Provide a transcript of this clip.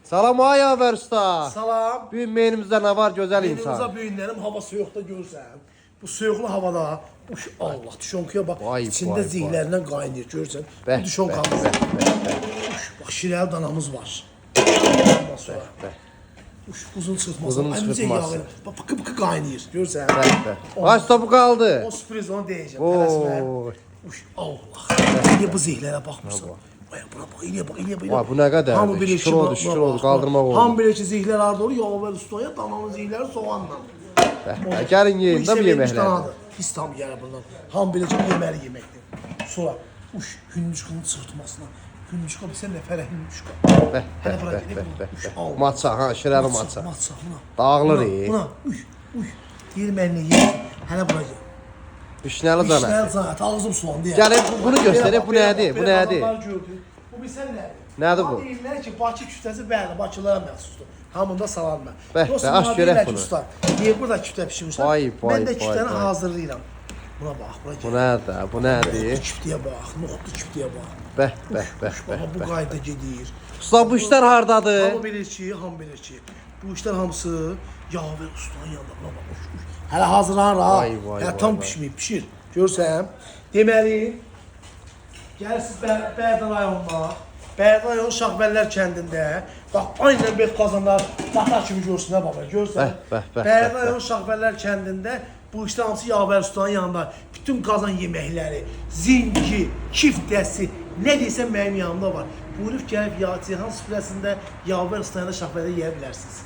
Salam ay Yaver usta. Salam. Bugün menümüzdə nə var gözəl insan? Menümüzə bugünlərim hava soyuqda görsən. Bu soyuqlu havada Allah tüşonkuya bax. Vay, İçində vay, ziylərlə qaynayır görsən. Bəh, Bu tüşonkamız. Bax şirəli danamız var. Ondan sonra. Uzun çıxması. Uzun çıxması. Bax pıkı qaynayır görsən. Ay usta bu qaldı. O sürpriz onu deyəcəm. Oy. Allah. Niyə bu zihlərə baxmırsan? Baya buna bax, eləyə bax, eləyə bax. Vay, bu nə qədərdir? Şükür oldu, şükür oldu, qaldırmaq oldu. Ham belə ki, zihlər harda olur, Yaver ustaya, dananın zihləri soğanla. Gəlin yeyin də bu yeməkləri. Pis tam gəlir bundan. Ham belə ki, yeməli yeməkdir. Sonra, hündüşkanın sırtmasına. Hündüşka, sən nə fərə hündüşka. Hələ bura gedib, Matça, ha, şirəli matça. Matça, buna. Dağılır, Buna, deyir mənlə yer. Hələ bura gedib. Vişnəli canə. Vişnəli canə, ağzım sulandı ya. Gəlin bunu göstərək, bu nədir? Bu nədir? Bu bilsən nədir? Nədir bu? Deyirlər ki, Bakı küftəsi bəli, Bakılara məxsusdur. Hamında salam mən. Bəh, aç görək bunu. Niyə burada küftə pişirmişlər? Vay, vay, Mən də vay, küftəni vay. hazırlayıram. Buna bax, bura Bu gəl. nədir? Bu nədir? Küftəyə bax, noxutlu küftəyə bax. Bəh, bəh, bəh, bəh. Bu qayda gedir. Usta bu işlər hardadır? Hamı bilir ki, bu işlər hamısı Yaver ustanın yanında. Buna bax. Hələ hazırlanır ha. Vay, vay, Hələ vay, tam vay. pişməyib, pişir. Görsən? Deməli, gəlsiz Bərdə rayonuna, Bərdə rayon Şahbəllər kəndində, bax, aynən bet qazanlar bata kimi görsünlər baba, görsən? Bərdə rayon Şahbəllər kəndində bu işlər hamısı Yaver ustanın yanında. Bütün qazan yeməkləri, zingi, kiftəsi, nə deyirsən mənim yanımda var. Buyurub gəlib Ceyhan süfrəsində Yaver ustanın Şahbəldə yeyə bilərsiniz.